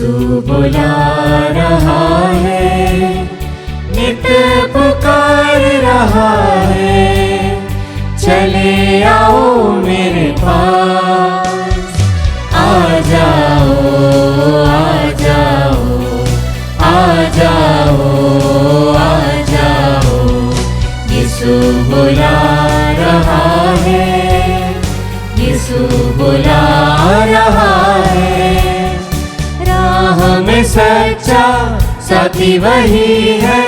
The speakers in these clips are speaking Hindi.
यीशु बुला रहा है, नित पुकार रहा है, चले आओ मेरे पास। आ जाओ, आ जाओ, आ जाओ, आ जाओ, यीशु बुला रहा है, यीशु बुला रहा है। राह में सच्चा साथी वही है,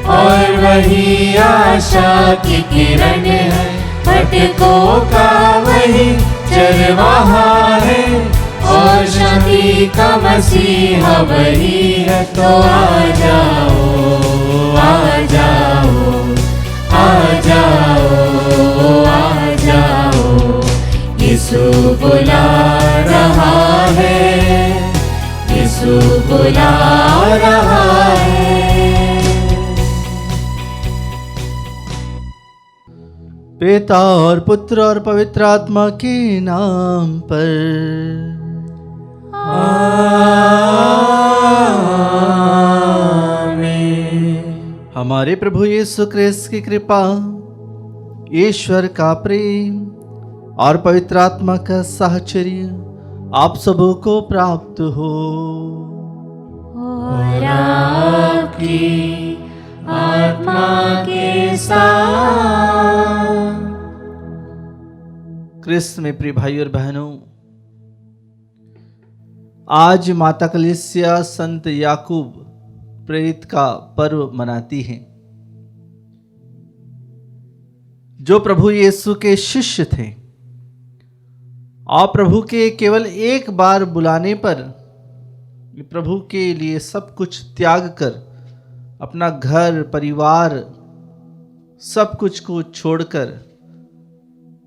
और वही आशा की किरण है। भटकों का वही चरवाहा है, और शांति का मसीहा वही है। तो आ जाओ, आ जाओ, आ जाओ, आ जाओ, यीशु बुला रहा है, यीशु बुला रहा है। पिता और पुत्र और पवित्र आत्मा के नाम पर आमीन। हमारे प्रभु यीशु क्रिस्त की कृपा, ईश्वर का प्रेम और पवित्र आत्मा का साहचर्य आप सबों को प्राप्त हो। और आपकी आत्मा के साथ। क्रिस्त में प्रिय भाई और बहनों, आज माता कलीसिया संत याकूब प्रेरित का पर्व मनाती है, जो प्रभु यीशु के शिष्य थे और प्रभु के केवल एक बार बुलाने पर प्रभु के लिए सब कुछ त्याग कर, अपना घर परिवार सब कुछ को छोड़कर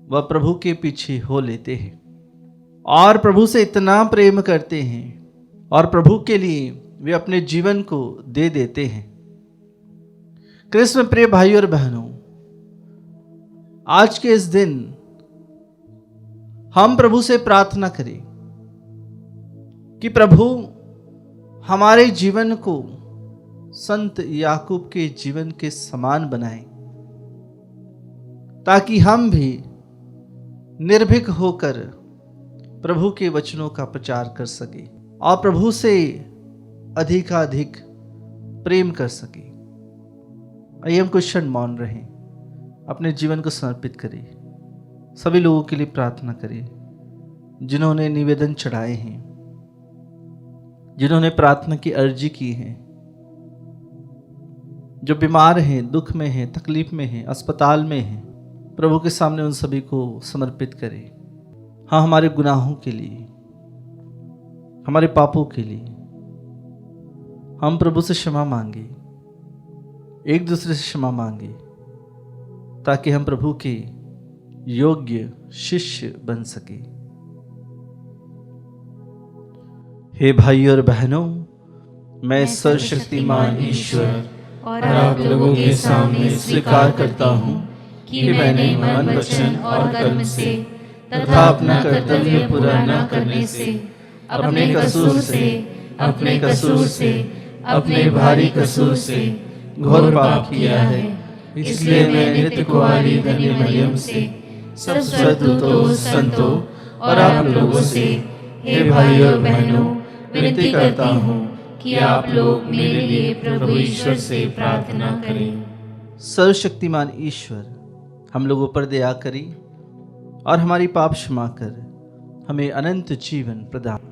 वह प्रभु के पीछे हो लेते हैं और प्रभु से इतना प्रेम करते हैं और प्रभु के लिए वे अपने जीवन को दे देते हैं। क्रिस्त में प्रिय भाई और बहनों, आज के इस दिन हम प्रभु से प्रार्थना करें कि प्रभु हमारे जीवन को संत याकूब के जीवन के समान बनाए, ताकि हम भी निर्भीक होकर प्रभु के वचनों का प्रचार कर सके और प्रभु से अधिकाधिक प्रेम कर सके। आइए हम कुछ क्षण मौन रहें, अपने जीवन को समर्पित करें, सभी लोगों के लिए प्रार्थना करें जिन्होंने निवेदन चढ़ाए हैं, जिन्होंने प्रार्थना की अर्जी की है, जो बीमार हैं, दुख में हैं, तकलीफ में हैं, अस्पताल में हैं। प्रभु के सामने उन सभी को समर्पित करें। हाँ, हमारे गुनाहों के लिए, हमारे पापों के लिए हम प्रभु से क्षमा मांगे, एक दूसरे से क्षमा मांगे, ताकि हम प्रभु के योग्य शिष्य बन सके। हे भाई और बहनों, मैं सर्वशक्तिमान ईश्वर और आप लोगों के सामने स्वीकार करता हूँ कि मैंने मन, वचन और कर्म से तथा अपना कर्तव्य पूरा न करने से, अपने कसूर से, अपने भारी कसूर से घोर पाप किया है। इसलिए मैं नित्य कुंवारी धन्य मरियम से, सब स्वर्गदूतों, संतों और आप लोगों से, हे भाई और बहनों, विनती करता हूँ कि आप लोग मेरे लिए प्रभु ईश्वर से प्रार्थना करें। सर्वशक्तिमान ईश्वर हम लोगों पर दया करी और हमारी पाप क्षमा कर हमें अनंत जीवन प्रदान।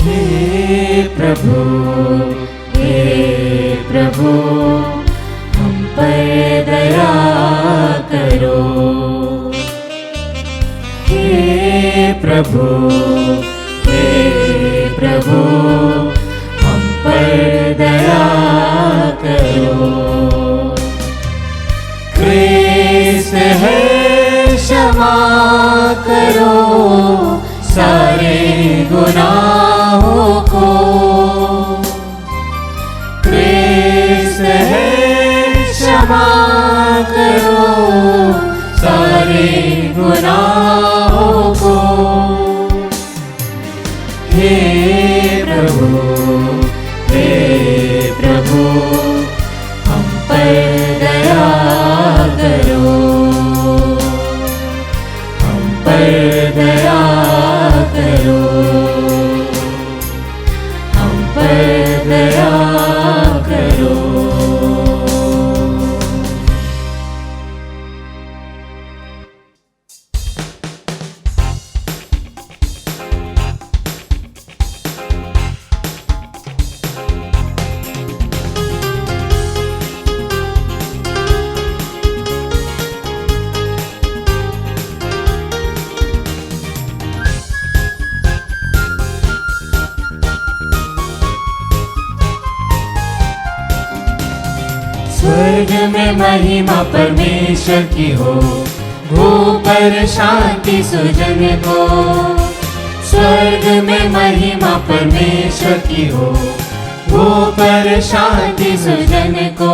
हे प्रभु, हम पर दया करो। हे प्रभु, करो सारे गुनाहों को। क्रिस्त है क्षमा करो सारे गुनाहों को। हे प्रभु हम पर दया करो, हम पर दया करो, हम पर दया करो। स्वर्ग में महिमा परमेश्वर की हो, भू पर शांति सुजन को। स्वर्ग में महिमा परमेश्वर की हो, भू पर शांति सुजन को।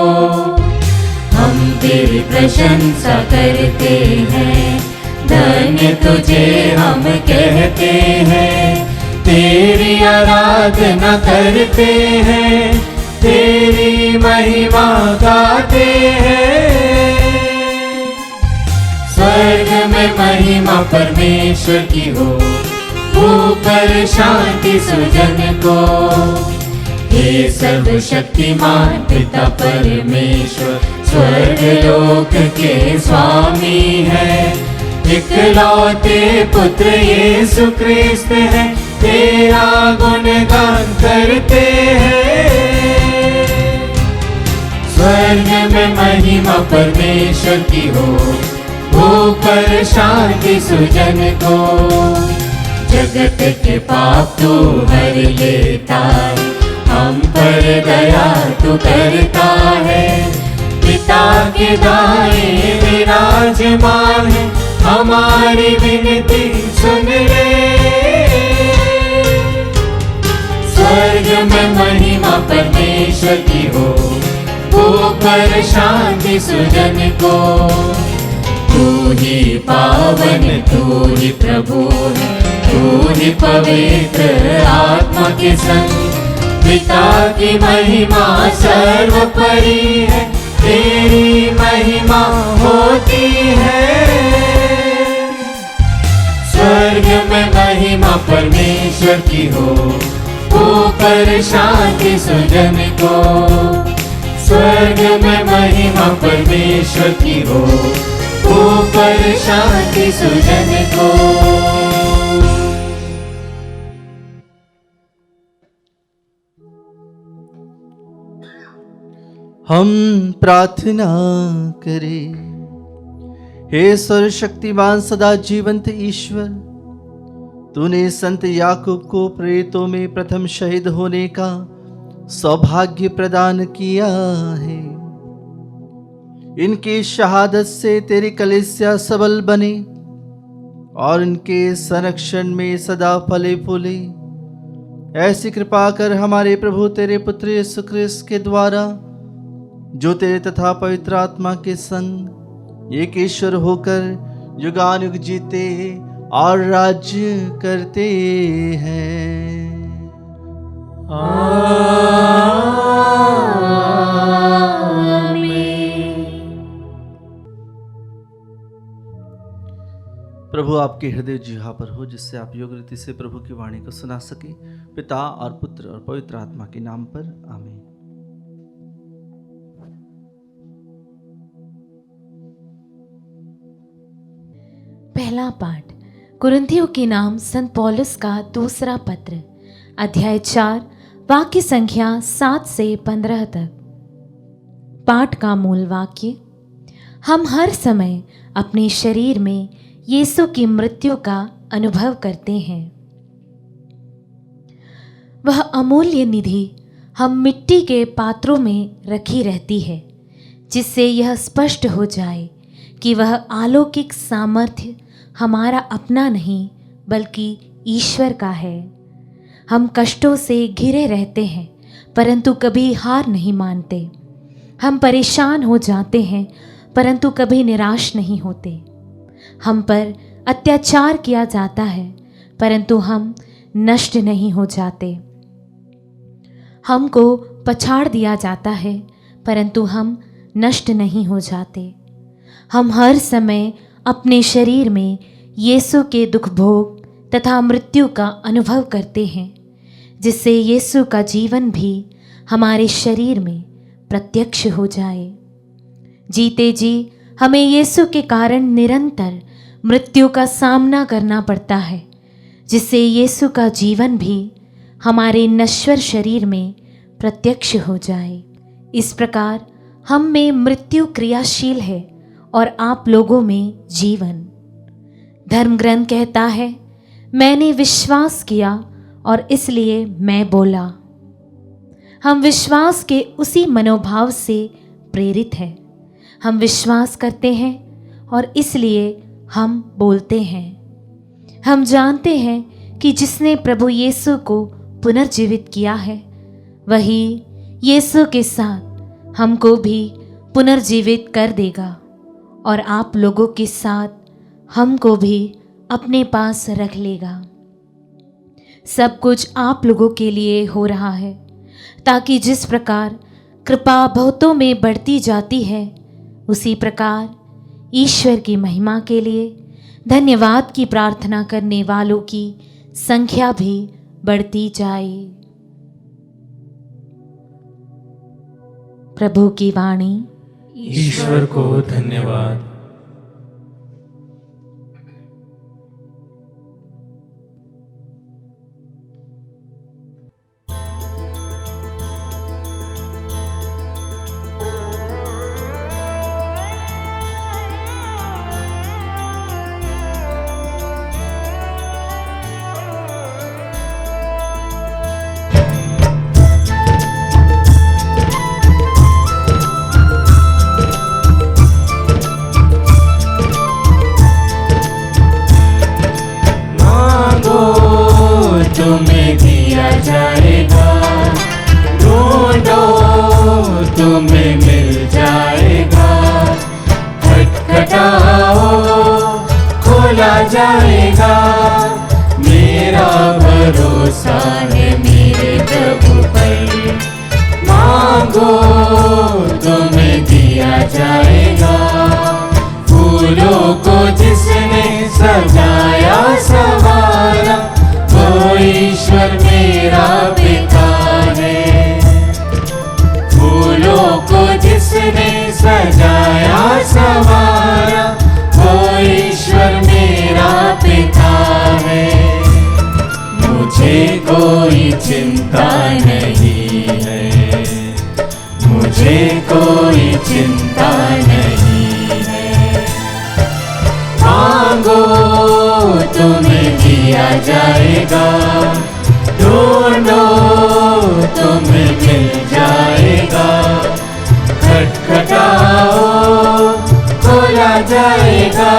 हम तेरी प्रशंसा करते हैं, धन्य तुझे हम कहते हैं। तेरी आराधना करते हैं, तेरी महिमा गाते हैं। स्वर्ग में महिमा परमेश्वर की हो, ऊपर शांति सुजन को। हे सर्वशक्तिमान पिता परमेश्वर, स्वर्ग लोक के स्वामी है। इकलौते पुत्र यीशु क्रिस्त है, तेरा गुणगान करते हैं। स्वर्ग में महिमा परमेश्वर की हो, ऊपर शांति सुजन को। जगत के पाप तू हर लेता है, हम पर दया तू करता है। पिता के दाएं विराजमान है, हमारी विनती सुन ले। स्वर्ग में महिमा परमेश्वर की हो, ऊपर शांति सुजन को। तू ही पावन, तू ही प्रभु है, तू ही पवित्र आत्मा के संग। पिता की महिमा सर्वोपरि है, तेरी महिमा होती है। स्वर्ग में महिमा परमेश्वर की हो, ऊपर शांति सुजन को। स्वर्ग में महिमा परमेश्वर की हो, ऊपर शांति सुजन को। हम प्रार्थना करें। हे सर्वशक्तिमान सदा जीवंत ईश्वर, तूने संत याकूब को प्रेतों में प्रथम शहीद होने का सौभाग्य प्रदान किया है। इनकी शहादत से तेरी कलीसिया सबल बने और इनके संरक्षण में सदा फले फूले। ऐसी कृपा कर हमारे प्रभु तेरे पुत्र यीशु क्रिस्त के द्वारा, जो तेरे तथा पवित्र आत्मा के संग एक ईश्वर होकर युगानुग जीते और राज्य करते हैं। प्रभु आपके हृदय जिह्वा पर हो, जिससे आप योग्य रीति से प्रभु की वाणी को सुना सके। पिता और पुत्र और पवित्र आत्मा के नाम पर आमीन। पहला पाठ कुरिन्थियों के नाम संत पौलुस का दूसरा पत्र, अध्याय 4, वाक्य संख्या 7 से 15 तक। पाठ का मूल वाक्य: हम हर समय अपने शरीर में यीशु की मृत्यु का अनुभव करते हैं। वह अमूल्य निधि हम मिट्टी के पात्रों में रखी रहती है, जिससे यह स्पष्ट हो जाए कि वह अलौकिक सामर्थ्य हमारा अपना नहीं बल्कि ईश्वर का है। हम कष्टों से घिरे रहते हैं परंतु कभी हार नहीं मानते। हम परेशान हो जाते हैं परंतु कभी निराश नहीं होते। हम पर अत्याचार किया जाता है परंतु हम नष्ट नहीं हो जाते। हमको पछाड़ दिया जाता है परंतु हम नष्ट नहीं हो जाते। हम हर समय अपने शरीर में यीशु के दुख भोग तथा मृत्यु का अनुभव करते हैं, जिससे यीशु का जीवन भी हमारे शरीर में प्रत्यक्ष हो जाए। जीते जी हमें यीशु के कारण निरंतर मृत्यु का सामना करना पड़ता है, जिससे यीशु का जीवन भी हमारे नश्वर शरीर में प्रत्यक्ष हो जाए। इस प्रकार हम में मृत्यु क्रियाशील है और आप लोगों में जीवन। धर्म ग्रंथ कहता है, मैंने विश्वास किया और इसलिए मैं बोला। हम विश्वास के उसी मनोभाव से प्रेरित हैं। हम विश्वास करते हैं और इसलिए हम बोलते हैं। हम जानते हैं कि जिसने प्रभु यीशु को पुनर्जीवित किया है वही यीशु के साथ हमको भी पुनर्जीवित कर देगा और आप लोगों के साथ हमको भी अपने पास रख लेगा। सब कुछ आप लोगों के लिए हो रहा है ताकि जिस प्रकार कृपा बहुतों में बढ़ती जाती है उसी प्रकार ईश्वर की महिमा के लिए धन्यवाद की प्रार्थना करने वालों की संख्या भी बढ़ती जाए। प्रभु की वाणी। ईश्वर को धन्यवाद। तुम्हें दिया जाएगा, ढूंढो तुम्हें मिल जाएगा, खटखटाओ खोला जाएगा। मेरा भरोसा है मेरे प्रभु पर, मांगो तुम्हें दिया जाएगा। फूलों को जिसने सजाया संवारा वो ईश्वर मेरा पिता है। फूलों को जिसने सजाया संवारा वो ईश्वर मेरा पिता है। मुझे कोई चिंता नहीं है, मुझे कोई चिंता नहीं है। मांगो तुम्हें दिया जाएगा, ढूंढो तुम्हें मिल जाएगा, खटखटाओ खोला जाएगा।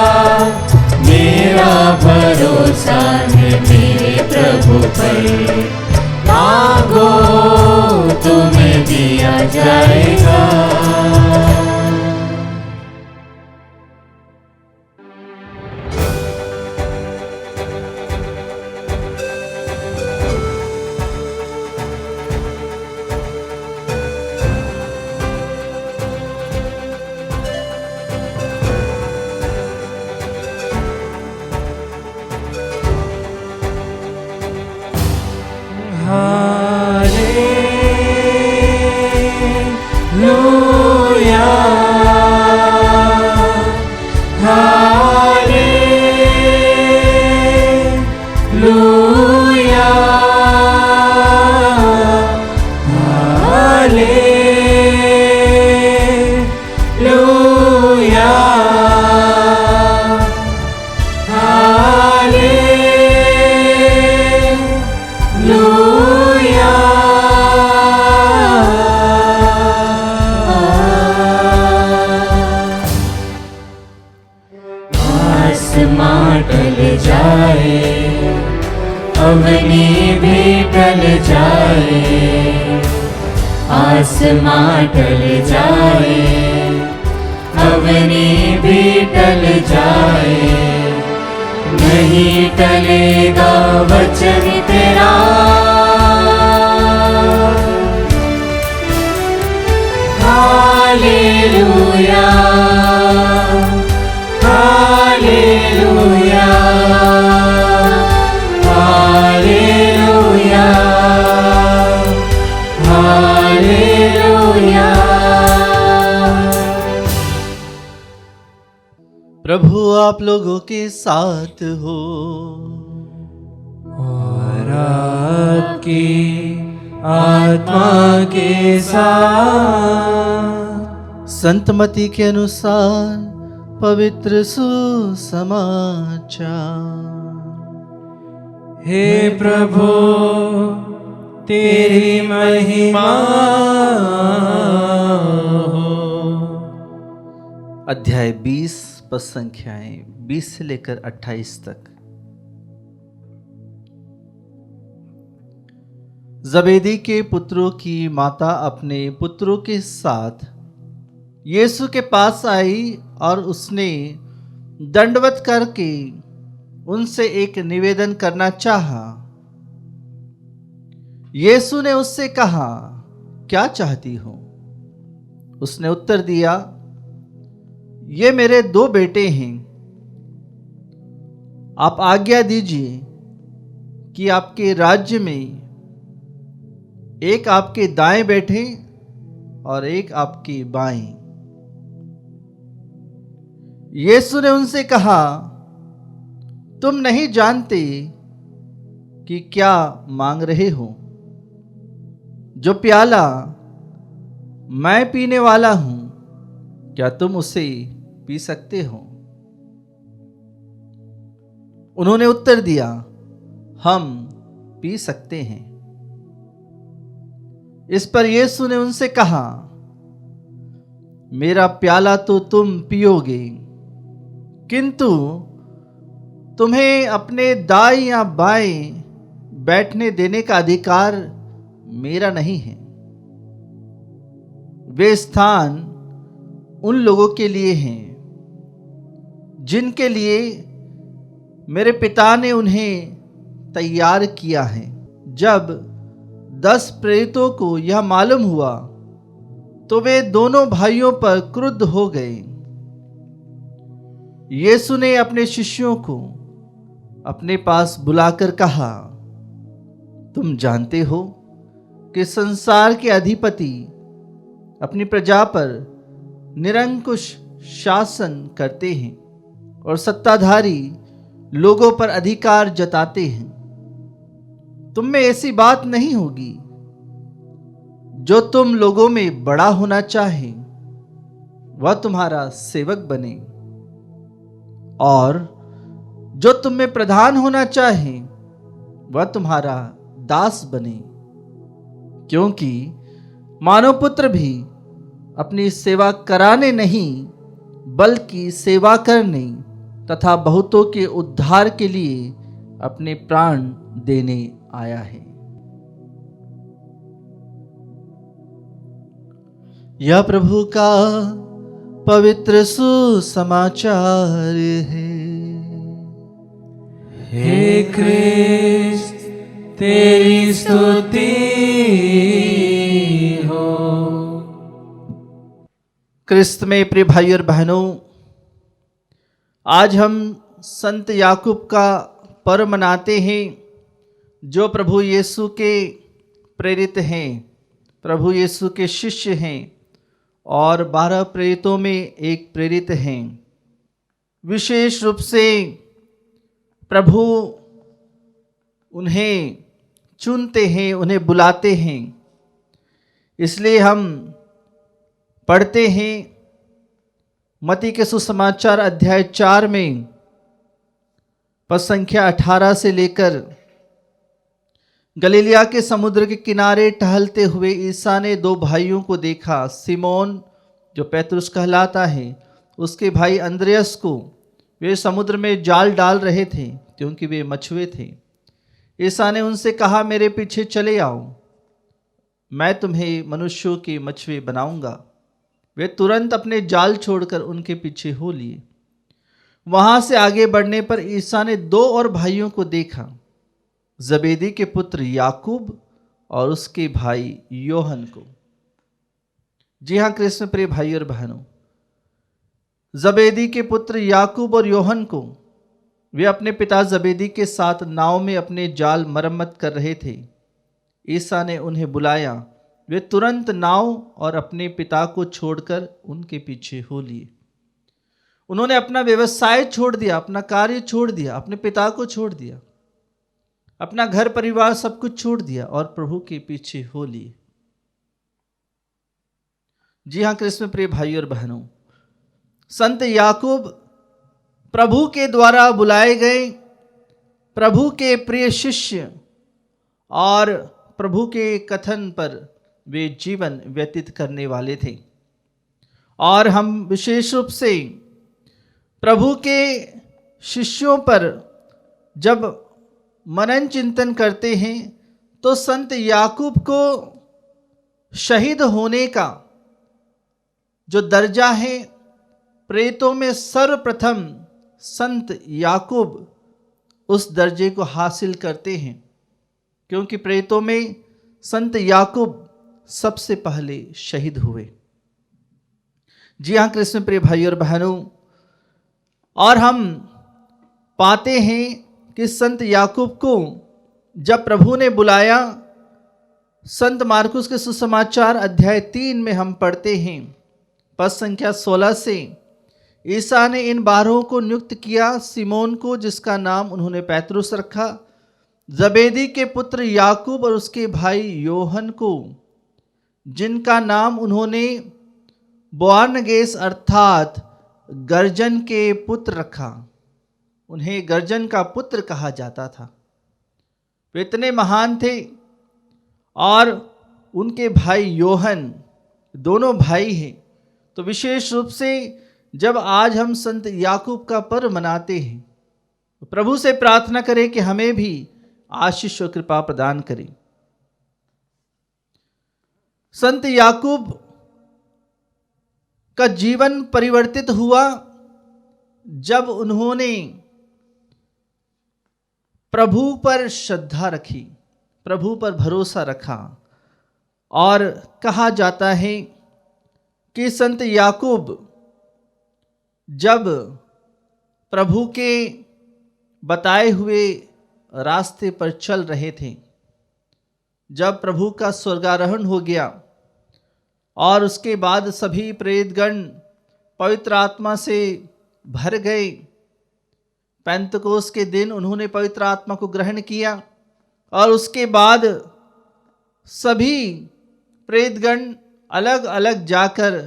मेरा भरोसा है मेरे प्रभु पर, मांगो तुम्हें दिया जाएगा। आसमां टल जाए, अवनी भी टल जाए, नहीं टलेगा वचन तेरा। Hallelujah, hallelujah, hallelujah, hallelujah. प्रभु आप लोगों के साथ हो और आपकी आत्मा के साथ। संत मती के अनुसार पवित्र सुसमाचार। हे प्रभु तेरी महिमा हो। अध्याय 20 पद संख्याएं 20 से लेकर 28 तक। जबेदी के पुत्रों की माता अपने पुत्रों के साथ यीशु के पास आई और उसने दंडवत करके उनसे एक निवेदन करना चाहा। यीशु ने उससे कहा, क्या चाहती हो? उसने उत्तर दिया, ये मेरे 2 बेटे हैं। आप आज्ञा दीजिए कि आपके राज्य में एक आपके दाएं बैठे और एक आपके बाएं। यीशु ने उनसे कहा, तुम नहीं जानते कि क्या मांग रहे हो। जो प्याला मैं पीने वाला हूं, क्या तुम उसे पी सकते हो? उन्होंने उत्तर दिया, हम पी सकते हैं। इस पर यीशु ने उनसे कहा, मेरा प्याला तो तुम पियोगे, किंतु तुम्हें अपने दाएं या बाएं बैठने देने का अधिकार मेरा नहीं है। वे स्थान उन लोगों के लिए हैं जिनके लिए मेरे पिता ने उन्हें तैयार किया है। जब 10 प्रेरितों को यह मालूम हुआ तो वे दोनों भाइयों पर क्रुद्ध हो गए। यीशु ने अपने शिष्यों को अपने पास बुलाकर कहा, तुम जानते हो कि संसार के अधिपति अपनी प्रजा पर निरंकुश शासन करते हैं और सत्ताधारी लोगों पर अधिकार जताते हैं। तुम में ऐसी बात नहीं होगी। जो तुम लोगों में बड़ा होना चाहे वह तुम्हारा सेवक बने, और जो तुम में प्रधान होना चाहे वह तुम्हारा दास बने। क्योंकि मानव पुत्र भी अपनी सेवा कराने नहीं बल्कि सेवा करने तथा बहुतों के उद्धार के लिए अपने प्राण देने आया है। यह प्रभु का पवित्र सुसमाचार है। हे क्रिस्त तेरी स्तुति हो। क्रिस्त में प्रिय भाई और बहनों, आज हम संत याकूब का पर्व मनाते हैं, जो प्रभु यीशु के प्रेरित हैं, प्रभु यीशु के शिष्य हैं और 12 प्रेरितों में एक प्रेरित हैं। विशेष रूप से प्रभु उन्हें चुनते हैं, उन्हें बुलाते हैं। इसलिए हम पढ़ते हैं मत्ती के सुसमाचार अध्याय 4 में पद संख्या 18 से लेकर, गलीलिया के समुद्र के किनारे टहलते हुए ईसा ने 2 भाइयों को देखा। सिमोन जो पेतरुस कहलाता है, उसके भाई अंद्रयास को। वे समुद्र में जाल डाल रहे थे क्योंकि वे मछुए थे। ईसा ने उनसे कहा, मेरे पीछे चले आओ, मैं तुम्हें मनुष्यों के मछुए बनाऊंगा। वे तुरंत अपने जाल छोड़कर उनके पीछे हो लिए। वहां से आगे बढ़ने पर ईसा ने दो और भाइयों को देखा, जबेदी के पुत्र याकूब और उसके भाई योहन को। जी हाँ कृष्ण प्रिय भाई और बहनों, जबेदी के पुत्र याकूब और योहन को वे अपने पिता जबेदी के साथ नाव में अपने जाल मरम्मत कर रहे थे। ईसा ने उन्हें बुलाया। वे तुरंत नाव और अपने पिता को छोड़कर उनके पीछे हो लिए। उन्होंने अपना व्यवसाय छोड़ दिया, अपना कार्य छोड़ दिया, अपने पिता को छोड़ दिया, अपना घर परिवार सब कुछ छोड़ दिया और प्रभु के पीछे हो लिए। जी हाँ कृष्ण प्रिय भाई और बहनों, संत याकूब प्रभु के द्वारा बुलाए गए, प्रभु के प्रिय शिष्य और प्रभु के कथन पर वे जीवन व्यतीत करने वाले थे। और हम विशेष रूप से प्रभु के शिष्यों पर जब मनन चिंतन करते हैं तो संत याकूब को शहीद होने का जो दर्जा है, प्रेतों में सर्वप्रथम संत याकूब उस दर्जे को हासिल करते हैं, क्योंकि प्रेतों में संत याकूब सबसे पहले शहीद हुए। जी हाँ कृष्ण प्रिय भाई और बहनों, और हम पाते हैं कि संत याकूब को जब प्रभु ने बुलाया, संत मार्कुस के सुसमाचार अध्याय 3 में हम पढ़ते हैं पद संख्या 16 से, ईसा ने इन 12 को नियुक्त किया, सिमोन को जिसका नाम उन्होंने पैतरुस रखा, जबेदी के पुत्र याकूब और उसके भाई योहन को जिनका नाम उन्होंने बोआनगेस अर्थात गर्जन के पुत्र रखा। उन्हें गर्जन का पुत्र कहा जाता था। वे इतने महान थे। और उनके भाई योहन, दोनों भाई हैं। तो विशेष रूप से जब आज हम संत याकूब का पर्व मनाते हैं, तो प्रभु से प्रार्थना करें कि हमें भी आशीष और कृपा प्रदान करें। संत याकूब का जीवन परिवर्तित हुआ जब उन्होंने प्रभु पर श्रद्धा रखी, प्रभु पर भरोसा रखा। और कहा जाता है कि संत याकूब जब प्रभु के बताए हुए रास्ते पर चल रहे थे, जब प्रभु का स्वर्गारोहण हो गया और उसके बाद सभी प्रेतगण पवित्र आत्मा से भर गए, पेंतकोस के दिन उन्होंने पवित्र आत्मा को ग्रहण किया और उसके बाद सभी प्रेतगण अलग अलग जाकर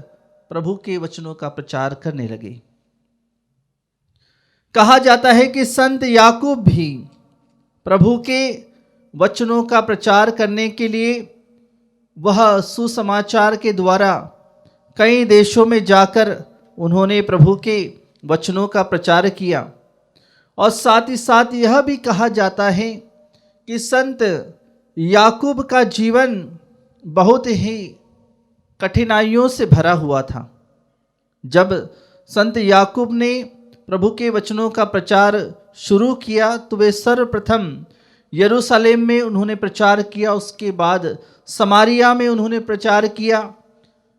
प्रभु के वचनों का प्रचार करने लगे। कहा जाता है कि संत याकूब भी प्रभु के वचनों का प्रचार करने के लिए वह सुसमाचार के द्वारा कई देशों में जाकर उन्होंने प्रभु के वचनों का प्रचार किया। और साथ ही साथ यह भी कहा जाता है कि संत याकूब का जीवन बहुत ही कठिनाइयों से भरा हुआ था। जब संत याकूब ने प्रभु के वचनों का प्रचार शुरू किया तो वे सर्वप्रथम यरूशलेम में उन्होंने प्रचार किया, उसके बाद समारिया में उन्होंने प्रचार किया,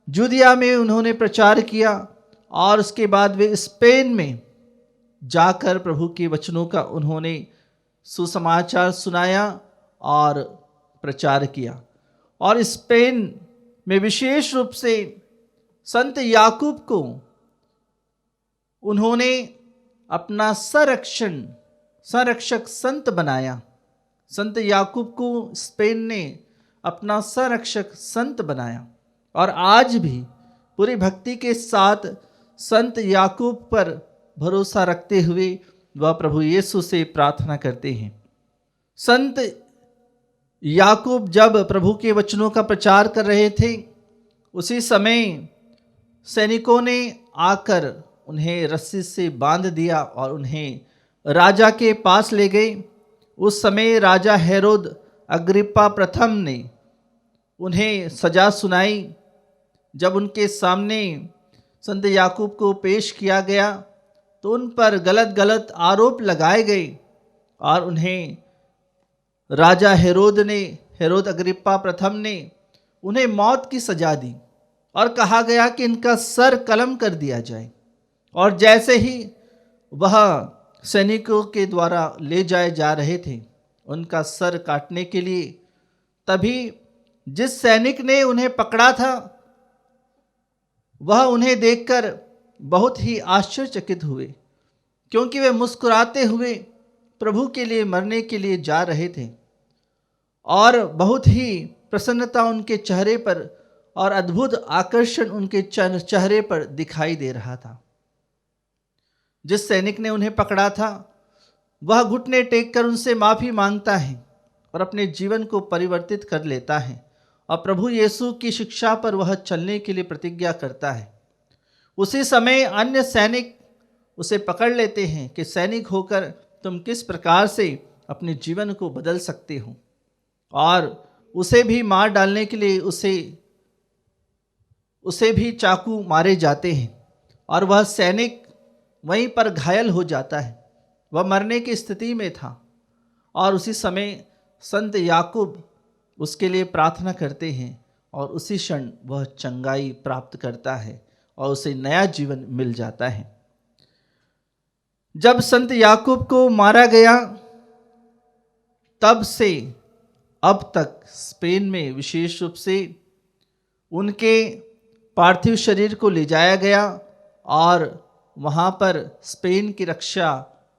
जूदिया में उन्होंने प्रचार किया और उसके बाद वे स्पेन में जाकर प्रभु के वचनों का उन्होंने सुसमाचार सुनाया और प्रचार किया। और स्पेन में विशेष रूप से संत याकूब को उन्होंने अपना संरक्षक संत बनाया। संत याकूब को स्पेन ने अपना संरक्षक संत बनाया। और आज भी पूरी भक्ति के साथ संत याकूब पर भरोसा रखते हुए वह प्रभु यीशु से प्रार्थना करते हैं। संत याकूब जब प्रभु के वचनों का प्रचार कर रहे थे, उसी समय सैनिकों ने आकर उन्हें रस्सी से बांध दिया और उन्हें राजा के पास ले गए। उस समय राजा हेरोद अग्रिप्पा प्रथम ने उन्हें सजा सुनाई, जब उनके सामने संत याकूब को पेश किया गया तो उन पर गलत गलत आरोप लगाए गए और उन्हें राजा हेरोद अग्रिप्पा प्रथम ने उन्हें मौत की सजा दी और कहा गया कि इनका सर कलम कर दिया जाए। और जैसे ही वह सैनिकों के द्वारा ले जाए जा रहे थे उनका सर काटने के लिए, तभी जिस सैनिक ने उन्हें पकड़ा था वह उन्हें देखकर बहुत ही आश्चर्यचकित हुए, क्योंकि वे मुस्कुराते हुए प्रभु के लिए मरने के लिए जा रहे थे और बहुत ही प्रसन्नता उनके चेहरे पर और अद्भुत आकर्षण उनके चेहरे पर दिखाई दे रहा था। जिस सैनिक ने उन्हें पकड़ा था वह घुटने टेक कर उनसे माफ़ी मांगता है और अपने जीवन को परिवर्तित कर लेता है और प्रभु यीशु की शिक्षा पर वह चलने के लिए प्रतिज्ञा करता है। उसी समय अन्य सैनिक उसे पकड़ लेते हैं कि सैनिक होकर तुम किस प्रकार से अपने जीवन को बदल सकते हो, और उसे भी मार डालने के लिए उसे भी चाकू मारे जाते हैं और वह सैनिक वहीं पर घायल हो जाता है। वह मरने की स्थिति में था और उसी समय संत याकूब उसके लिए प्रार्थना करते हैं और उसी क्षण वह चंगाई प्राप्त करता है और उसे नया जीवन मिल जाता है। जब संत याकूब को मारा गया तब से अब तक स्पेन में विशेष रूप से उनके पार्थिव शरीर को ले जाया गया और वहाँ पर स्पेन की रक्षा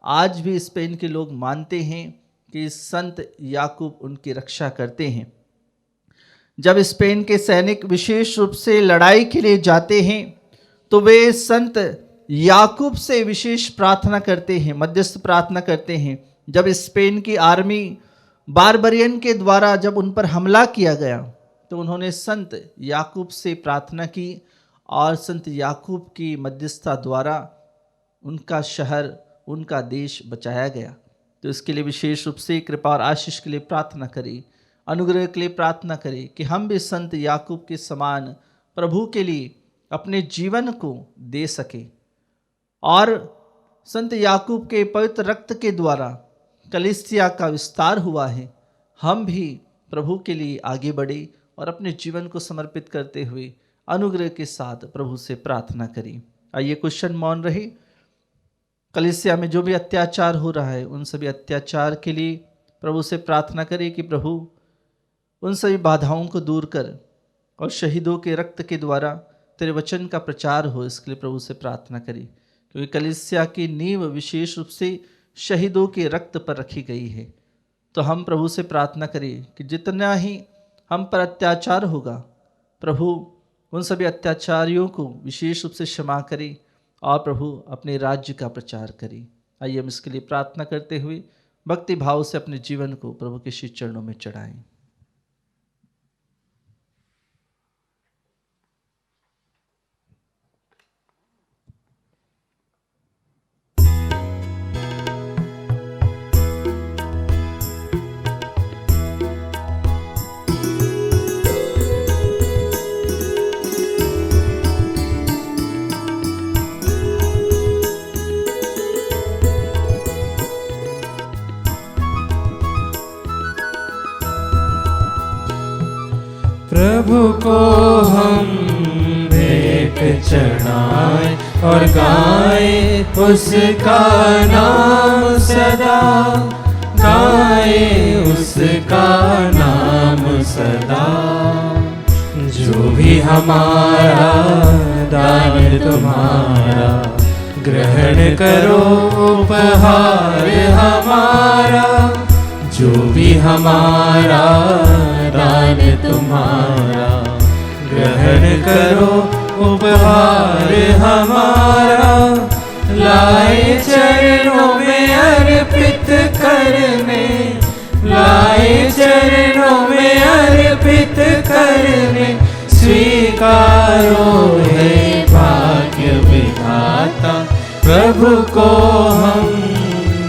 आज भी स्पेन के लोग मानते हैं कि संत याकूब उनकी रक्षा करते हैं। जब स्पेन के सैनिक विशेष रूप से लड़ाई के लिए जाते हैं तो वे संत याकूब से विशेष प्रार्थना करते हैं, मध्यस्थ प्रार्थना करते हैं। जब स्पेन की आर्मी बारबरियन के द्वारा जब उन पर हमला किया गया तो उन्होंने संत याकूब से प्रार्थना की और संत याकूब की मध्यस्थता द्वारा उनका शहर, उनका देश बचाया गया। तो इसके लिए विशेष रूप से कृपा और आशीष के लिए प्रार्थना करें, अनुग्रह के लिए प्रार्थना करें कि हम भी संत याकूब के समान प्रभु के लिए अपने जीवन को दे सकें और संत याकूब के पवित्र रक्त के द्वारा कलीसिया का विस्तार हुआ है। हम भी प्रभु के लिए आगे बढ़े और अपने जीवन को समर्पित करते हुए अनुग्रह के साथ प्रभु से प्रार्थना करें। आइए कुछ क्षण मौन रहे। कलीसिया में जो भी अत्याचार हो रहा है उन सभी अत्याचार के लिए प्रभु से प्रार्थना करें कि प्रभु उन सभी बाधाओं को दूर कर और शहीदों के रक्त के द्वारा तेरे वचन का प्रचार हो, इसके लिए प्रभु से प्रार्थना करें, क्योंकि कलीसिया की नींव विशेष रूप से शहीदों के रक्त पर रखी गई है। तो हम प्रभु से प्रार्थना करें कि जितना ही हम पर अत्याचार होगा प्रभु उन सभी अत्याचारियों को विशेष रूप से क्षमा करें और प्रभु अपने राज्य का प्रचार करें। आइए हम इसके लिए प्रार्थना करते हुए भक्ति भाव से अपने जीवन को प्रभु के श्री चरणों में चढ़ाएं। प्रभु को हम भेंट चढ़ाएं और गाएं उसका नाम सदा, गाएं उसका नाम सदा। जो भी हमारा दान तुम्हारा ग्रहण करो उपहार हमारा, जो भी हमारा दान तुम्हारा ग्रहण करो उपहार हमारा। लाए चरणों में अर्पित करने, लाए चरणों में अर्पित करने, स्वीकारो है भाग्य विधाता। प्रभु को हम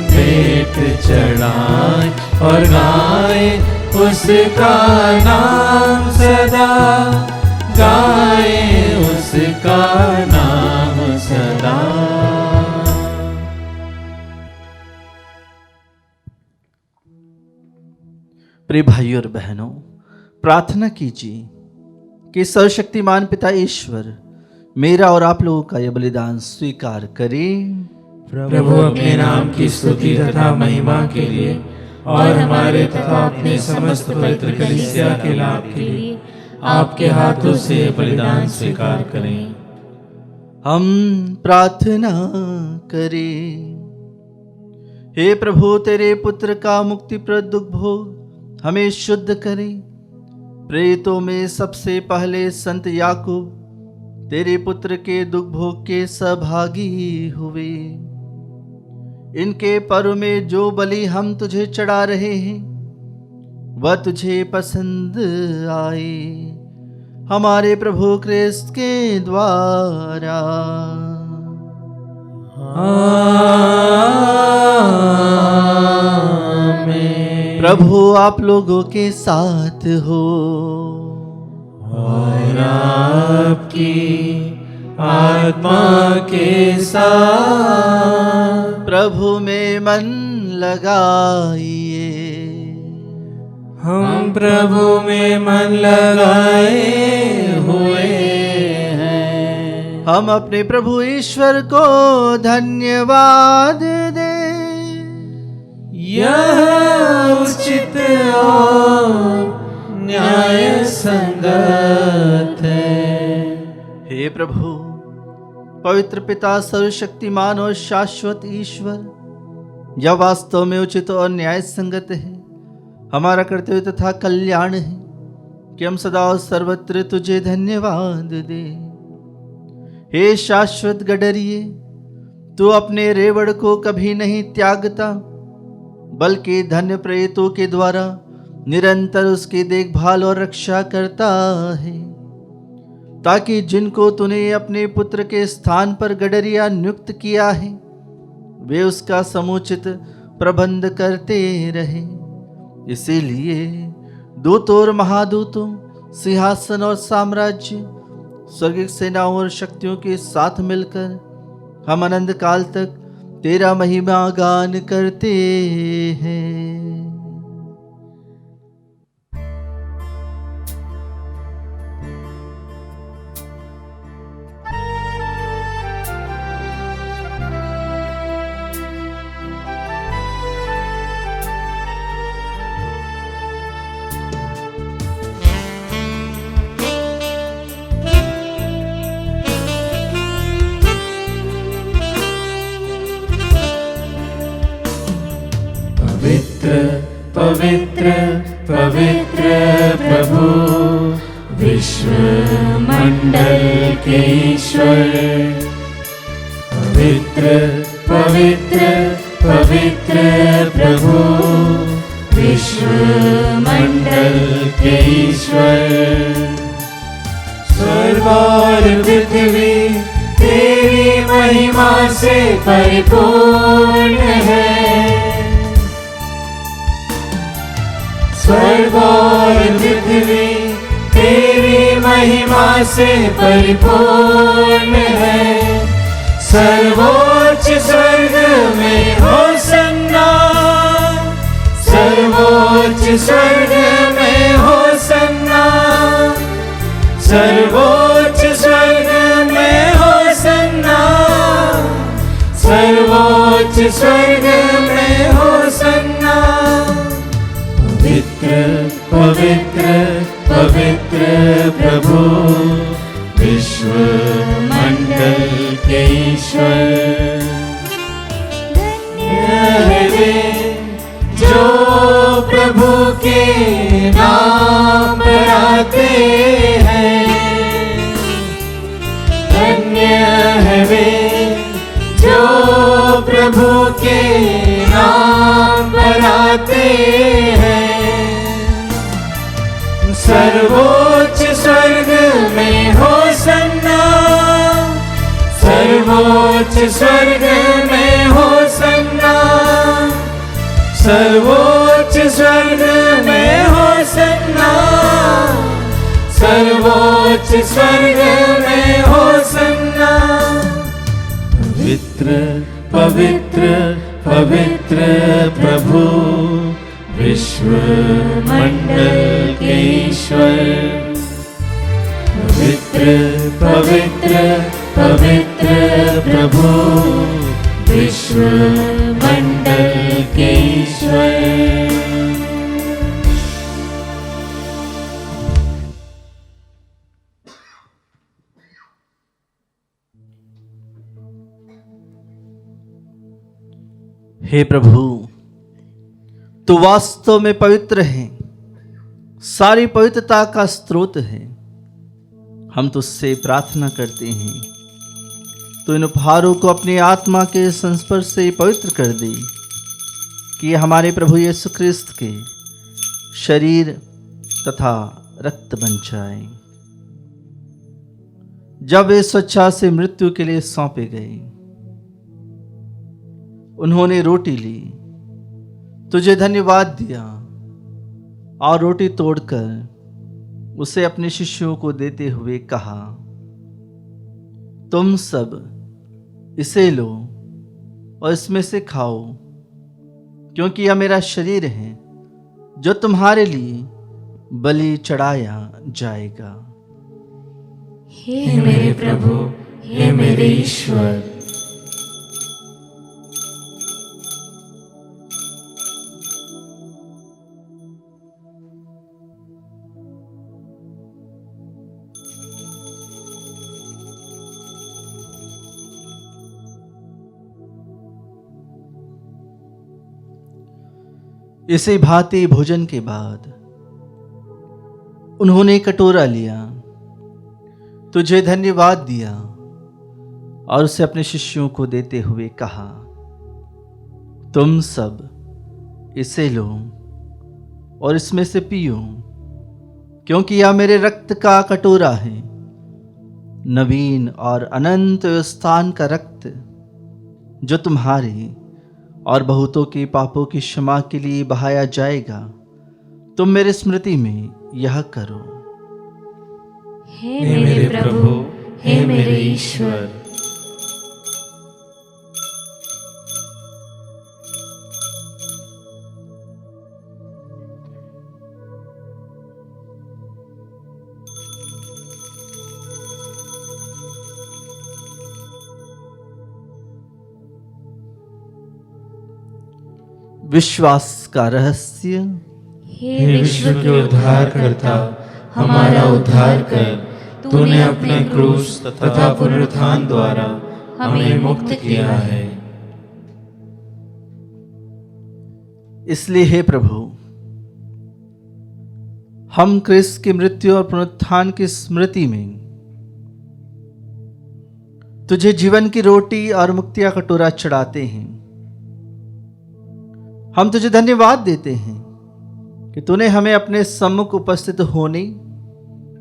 भेंट चढ़ाएं और गाएं उसका नाम सदा गाए, उसका नाम सदा। प्रिय भाइयों और बहनों, प्रार्थना कीजिए कि सर्वशक्तिमान पिता ईश्वर मेरा और आप लोगों का यह बलिदान स्वीकार करे। प्रभु अपने नाम की स्तुति तथा महिमा के लिए और हमारे तथा अपने समस्त पवित्र कलीसिया के लाभ के लिए आपके हाथों से बलिदान स्वीकार करें। हम प्रार्थना करें। हे प्रभु, तेरे पुत्र का मुक्तिप्रद दुख भोग हमें शुद्ध करे। प्रेरितों में सबसे पहले संत याकूब तेरे पुत्र के दुख भोग के सहभागी हुए। इनके पर्व में जो बलि हम तुझे चढ़ा रहे हैं वह तुझे पसंद आए। हमारे प्रभु क्रिस्त के द्वारा। आमीन। प्रभु आप लोगों के साथ हो और आपकी आत्मा के साथ। प्रभु में मन लगाइए। हम प्रभु में मन लगाए हुए हैं। हम अपने प्रभु ईश्वर को धन्यवाद दें। यह उचित और न्याय संगत है। हे प्रभु, पवित्र पिता, सर्वशक्तिमान और शाश्वत ईश्वर, यह वास्तव में उचित और न्याय संगत है, हमारा कर्तव्य तथा कल्याण है कि हम सदा और सर्वत्र तुझे धन्यवाद दें। हे शाश्वत गडरिये, तू अपने रेवड़ को कभी नहीं त्यागता, बल्कि धन्य प्रेरितों के द्वारा निरंतर उसकी देखभाल और रक्षा करता है, ताकि जिनको तूने अपने पुत्र के स्थान पर गडरिया नियुक्त किया है वे उसका समुचित प्रबंध करते रहे। इसीलिए दूतों और महादूतों, सिंहासन और साम्राज्य, स्वर्गिक सेनाओं और शक्तियों के साथ मिलकर हम अनंत काल तक तेरा महिमा गान करते हैं। पवित्र पवित्र प्रभु विश्व मंडल के ईश्वर। पवित्र पवित्र पवित्र प्रभु विश्व मंडल के ईश्वर। स्वर्ग और पृथ्वी तेरी महिमा से परिपूर्ण है। स्वर्ग और पृथ्वी तेरी महिमा से परिपूर्ण है। सर्वोच्च स्वर्ग में होसन्ना, सर्वोच्च स्वर्ग में होसन्ना, सर्वोच्च स्वर्ग में होसन्ना, सर्वोच्च स्वर्ग में होसन्ना। पवित्र पवित्र पवित्र प्रभु विश्व मंडल के ईश्वर। धन्य है वे जो प्रभु के नाम पर आते हैं। धन्य है वे जो प्रभु के नाम पर आते हैं। सर्वोच्च स्वर्ग में होसन्ना, सर्वोच्च स्वर्ग में होसन्ना, सर्वोच्च स्वर्ग में हो सर्वोच्च स्वर्ग में होसन्ना। पवित्र पवित्र पवित्र प्रभु विश्व मंडल के ईश्वर। पवित्र पवित्र पवित्र प्रभु विश्व मंडल के ईश्वर। हे प्रभु, तू वास्तव में पवित्र है, सारी पवित्रता का स्रोत है। हम तुझसे प्रार्थना करते हैं, तो इन उपहारों को अपनी आत्मा के संस्पर्श से पवित्र कर दे, कि ये हमारे प्रभु यीशु क्रिस्त के शरीर तथा रक्त बन जाए। जब वे स्वेच्छा से मृत्यु के लिए सौंपे गए, उन्होंने रोटी ली, तुझे धन्यवाद दिया और रोटी तोड़कर उसे अपने शिष्यों को देते हुए कहा, तुम सब इसे लो और इसमें से खाओ, क्योंकि यह मेरा शरीर है जो तुम्हारे लिए बलि चढ़ाया जाएगा। हे मेरे प्रभु, हे मेरे ईश्वर। इसी भांति भोजन के बाद उन्होंने कटोरा लिया, तुझे धन्यवाद दिया और उसे अपने शिष्यों को देते हुए कहा, तुम सब इसे लो और इसमें से पियो, क्योंकि यह मेरे रक्त का कटोरा है, नवीन और अनंत स्थान का रक्त, जो तुम्हारे और बहुतों के पापों की क्षमा के लिए बहाया जाएगा। तुम मेरे स्मृति में यह करो। हे मेरे प्रभु, हे मेरे ईश्वर। विश्वास का रहस्य। हे विश्व के उद्धार करता, हमारा उद्धार कर। तूने अपने क्रूस तथा पुनरुत्थान द्वारा हमें मुक्त किया है। इसलिए हे प्रभु, हम क्रिस्त की मृत्यु और पुनरुत्थान की स्मृति में तुझे जीवन की रोटी और मुक्ति का कटोरा चढ़ाते हैं। हम तुझे धन्यवाद देते हैं कि तूने हमें अपने सम्मुख उपस्थित होने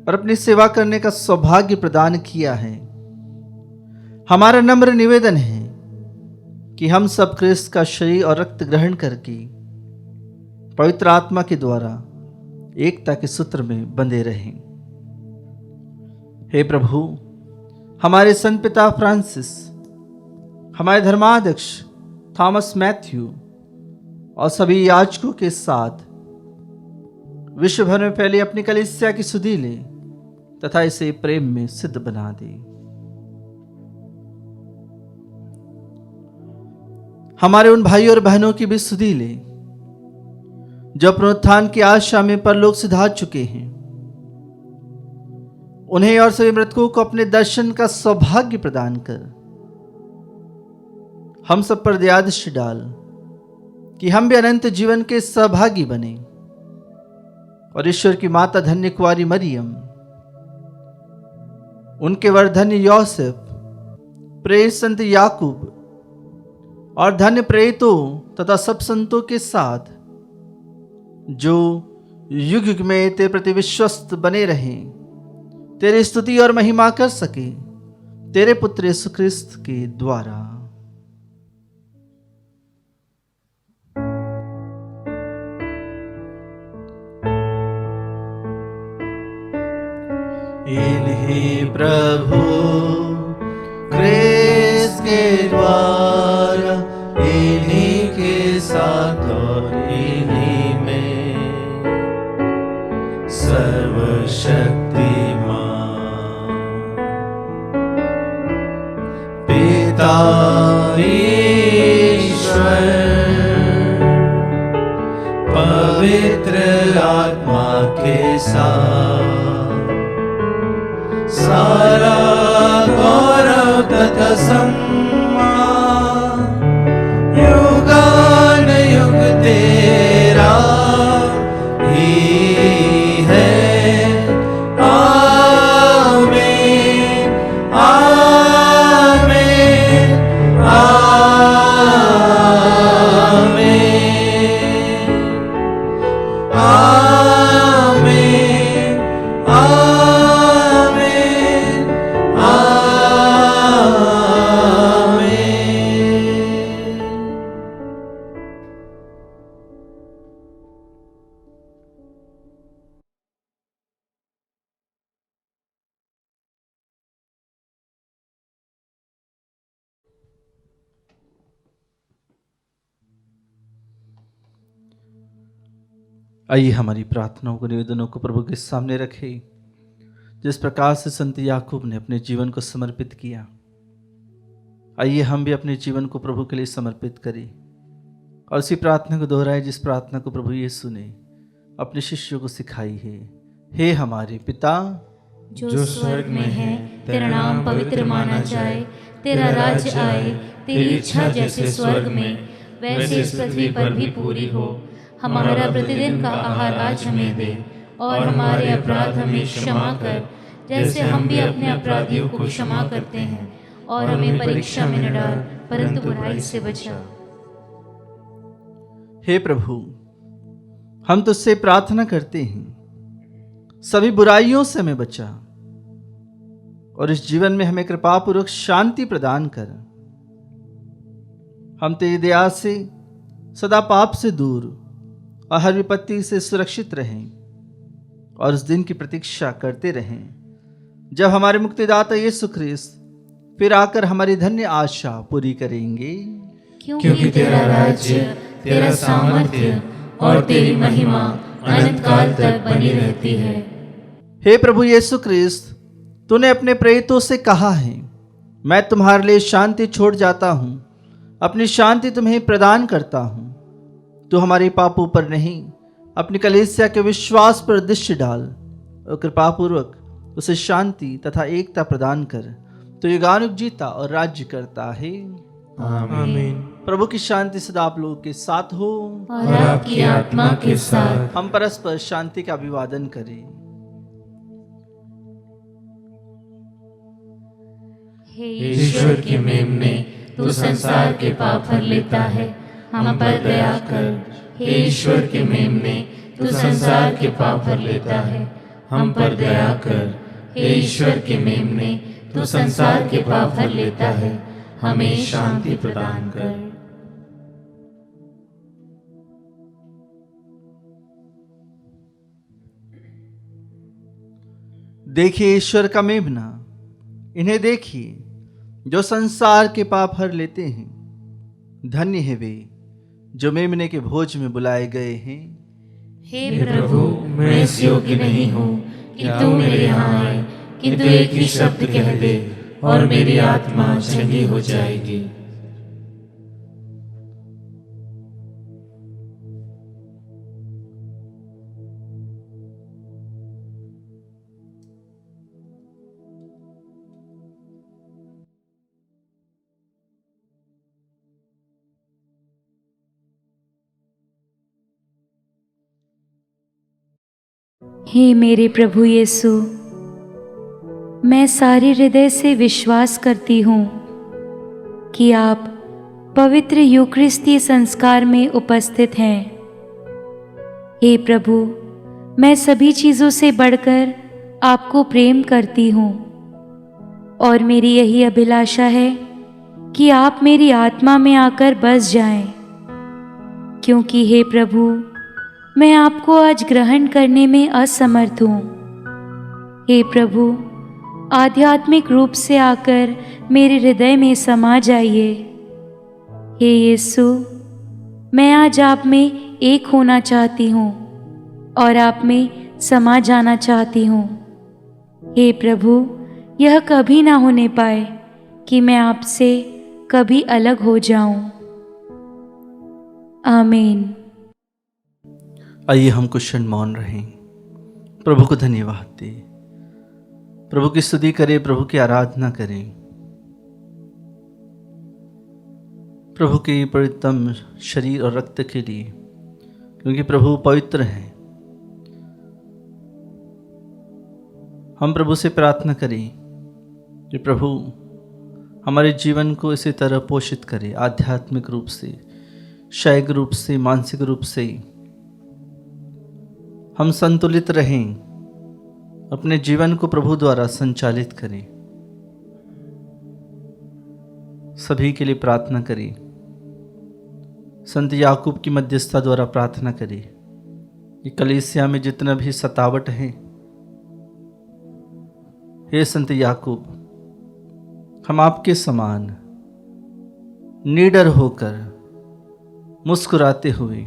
और अपनी सेवा करने का सौभाग्य प्रदान किया है। हमारा नम्र निवेदन है कि हम सब क्रिस्त का शरीर और रक्त ग्रहण करके पवित्र आत्मा के द्वारा एकता के सूत्र में बंधे रहें। हे प्रभु, हमारे संत पिता फ्रांसिस, हमारे धर्माध्यक्ष थॉमस मैथ्यू और सभी याजकों के साथ विश्व भर में फैली अपनी कलीसिया की सुधि ले तथा इसे प्रेम में सिद्ध बना दे। हमारे उन भाइयों और बहनों की भी सुधि ले जो पुनरुत्थान की आशा में परलोक सिधार चुके हैं। उन्हें और सभी मृतकों को अपने दर्शन का सौभाग्य प्रदान कर हम सब पर दया दृष्टि डाल कि हम भी अनंत जीवन के सहभागी बने और ईश्वर की माता धन्य कुंवारी मरियम, उनके वर धन्य यौसेफ, प्रेरित संत याकूब और धन्य प्रेरितों तथा सब संतों के साथ जो युग युग में तेरे प्रति विश्वस्त बने रहें, तेरी स्तुति और महिमा कर सके, तेरे पुत्र यीशु क्रिस्त के द्वारा। प्रभु ग्रेस के द्वारा इन्हीं के साथ और इन्हीं में सर्वशक्तिमान पिता ईश्वर पवित्र आत्मा के साथ सारा गौरव तथा सम्मान युगान युग तेरा ही है। आमीन आमीन आमीन आमीन आमीन आमीन। आइए हमारी प्रार्थनाओं को, निवेदनों को प्रभु के सामने रखें। जिस प्रकार से संत याकूब ने अपने जीवन को समर्पित किया, आइए हम भी अपने जीवन को प्रभु के लिए समर्पित करें और उसी प्रार्थना को दोहराएं जिस प्रार्थना को प्रभु यीशु ने अपने शिष्यों को सिखाई है। हे हमारे पिता जो स्वर्ग में है, तेरा नाम पवित्र माना जाए, तेरा राज्य आए, तेरी इच्छा जैसे स्वर्ग में वैसे इस पृथ्वी पर भी पूरी हो। हमारा प्रतिदिन का आहार आज हमें दे और हमारे अपराध हमें क्षमा कर, जैसे हम भी अपने अपराधियों को क्षमा करते हैं, और हमें परीक्षा में न डाल, परंतु बुराई से बचा। हे प्रभु, हम तुझसे प्रार्थना करते हैं, सभी बुराइयों से हमें बचा और इस जीवन में हमें कृपापूर्वक शांति प्रदान कर। हम तेरी दया से सदा पाप से दूर और हर विपत्ति से सुरक्षित रहें और उस दिन की प्रतीक्षा करते रहें जब हमारे मुक्तिदाता यीशु ख्रीस्त फिर आकर हमारी धन्य आशा पूरी करेंगे। क्योंकि तेरा राज्य, तेरा सामर्थ्य और तेरी महिमा अनंत काल तक बनी रहती है। हे प्रभु यीशु ख्रीस्त, तूने अपने प्रेरितों से कहा है, मैं तुम्हारे लिए शांति छोड़ जाता हूँ, अपनी शांति तुम्हें प्रदान करता हूँ। तू हमारे पापों पर नहीं, अपनी कलीसिया के विश्वास पर दृष्टि डाल और कृपापूर्वक उसे शांति तथा एकता प्रदान कर। तो युगानुग जीता और राज्य करता है। आमीन। प्रभु की शांति सदा आप लोगों के साथ हो और आपकी आत्मा के साथ। हम परस्पर शांति का अभिवादन करें। हे ईश्वर की मेमने, तू संसार के पाप हर लेता है, हम पर दया कर। हे ईश्वर के मेमने, तू संसार के पाप हर लेता है, हम पर दया कर। हे ईश्वर के मेमने, तू संसार के पाप हर लेता है, हमें शांति प्रदान कर। देखिए ईश्वर का मेमना, इन्हें देखिए जो संसार के पाप हर लेते हैं। धन्य है वे जो मेमने के भोज में बुलाए गए हैं। हे प्रभु, मैं इस योग्य नहीं हूँ कि तू मेरे यहाँ आए, किंतु एक ही शब्द कह दे और मेरी आत्मा चंगी हो जाएगी। हे मेरे प्रभु यीशु, मैं सारे हृदय से विश्वास करती हूँ कि आप पवित्र यूकरिस्ती संस्कार में उपस्थित हैं। हे प्रभु, मैं सभी चीज़ों से बढ़कर आपको प्रेम करती हूँ और मेरी यही अभिलाषा है कि आप मेरी आत्मा में आकर बस जाएं, क्योंकि हे प्रभु, मैं आपको आज ग्रहण करने में असमर्थ हूँ। हे प्रभु, आध्यात्मिक रूप से आकर मेरे हृदय में समा जाइए। हे यीशु, मैं आज आप में एक होना चाहती हूँ और आप में समा जाना चाहती हूँ। हे प्रभु, यह कभी ना होने पाए कि मैं आपसे कभी अलग हो जाऊं। आमीन। आइए हम कुछ क्षण मौन रहें, प्रभु को धन्यवाद दें, प्रभु की स्तुति करें, प्रभु की आराधना करें, प्रभु के पवित्रतम शरीर और रक्त के लिए, क्योंकि प्रभु पवित्र हैं। हम प्रभु से प्रार्थना करें कि प्रभु हमारे जीवन को इसी तरह पोषित करे, आध्यात्मिक रूप से, शारीरिक रूप से, मानसिक रूप से हम संतुलित रहें, अपने जीवन को प्रभु द्वारा संचालित करें। सभी के लिए प्रार्थना करें, संत याकूब की मध्यस्थता द्वारा प्रार्थना करें कि कलीसिया में जितना भी सतावट है, हे संत याकूब, हम आपके समान निडर होकर मुस्कुराते हुए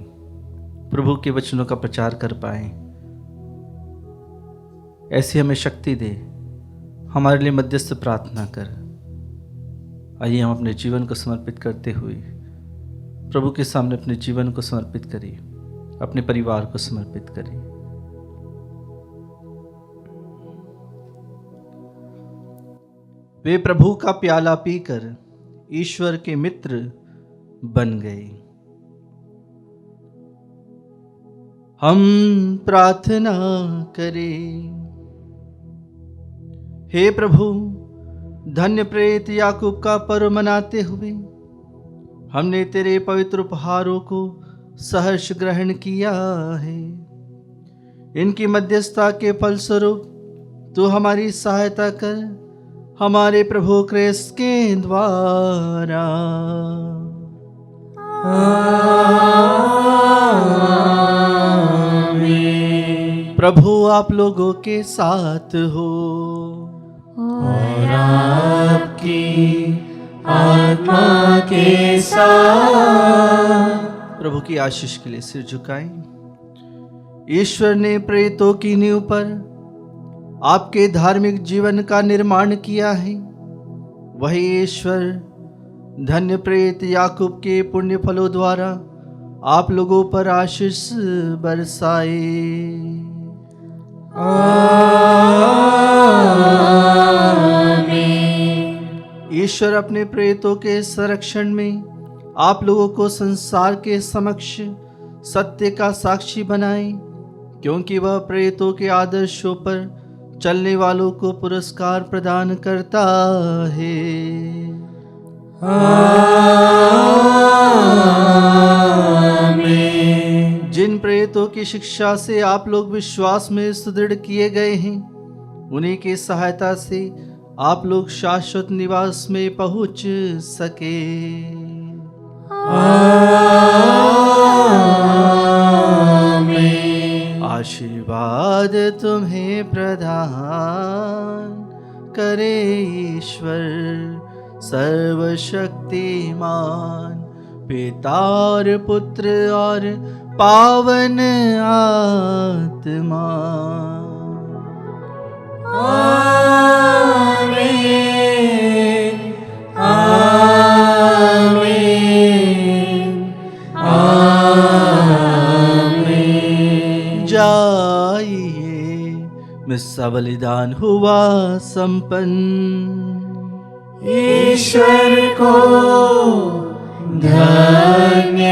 प्रभु के वचनों का प्रचार कर पाए। ऐसी हमें शक्ति दे, हमारे लिए मध्यस्थ प्रार्थना कर। आइए हम अपने जीवन को समर्पित करते हुए प्रभु के सामने अपने जीवन को समर्पित करें, अपने परिवार को समर्पित करें। वे प्रभु का प्याला पीकर ईश्वर के मित्र बन गए। हम प्रार्थना करें। हे प्रभु, धन्य प्रेरित याकूब का पर्व मनाते हुए हमने तेरे पवित्र उपहारों को सहर्ष ग्रहण किया है। इनकी मध्यस्थता के फलस्वरूप तू हमारी सहायता कर, हमारे प्रभु क्रिस्त के द्वारा। आमीन। प्रभु आप लोगों के साथ हो और आपकी आत्मा के साथ। प्रभु की आशीष के लिए सिर झुकाएं। ईश्वर ने प्रेरितों की नींव पर आपके धार्मिक जीवन का निर्माण किया है। वही ईश्वर धन्य प्रेरित याकूब के पुण्य फलों द्वारा आप लोगों पर आशीष बरसाए। आमीन। ईश्वर अपने प्रेरितों के संरक्षण में आप लोगों को संसार के समक्ष सत्य का साक्षी बनाए, क्योंकि वह प्रेरितों के आदर्शों पर चलने वालों को पुरस्कार प्रदान करता है। आमीन। जिन प्रेरितों की शिक्षा से आप लोग विश्वास में सुदृढ़ किए गए हैं, उन्हीं की सहायता से आप लोग शाश्वत निवास में पहुंच सके। आमीन। आशीर्वाद तुम्हें प्रदान करे ईश्वर सर्वशक्तिमान, पिता और पुत्र और पावन आत्मा। आमीन। आमीन। आमीन। जाइए, मिस्सा बलिदान हुआ संपन्न। ईश्वर को धन्यवाद।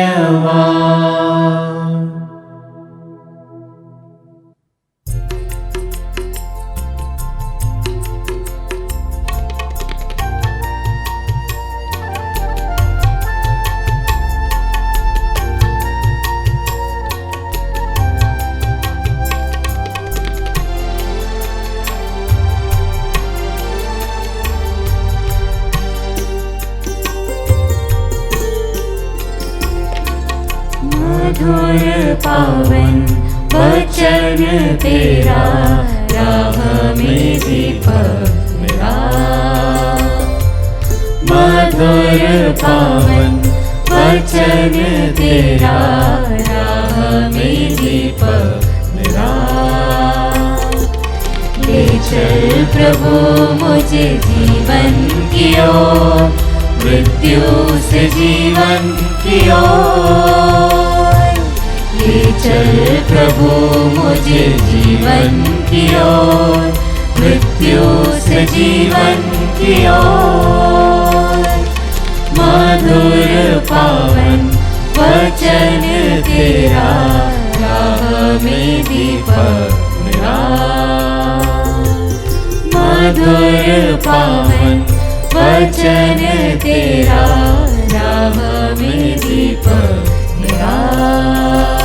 मधुर पावन वचन तेरा राह में दीपक मधुर पावन वचन तेरा, राह में दीपक मेरा। ले चल प्रभु मुझे जीवन की ओर, मृत्यु से जीवन की ओर। ले चल प्रभु मुझे जीवन की ओर, मृत्यु से जीवन की ओर। मधुर पावन वचन तेरा, राह में दीपक मेरा। मधुर पावन वचन तेरा, राह में दीपक मेरा।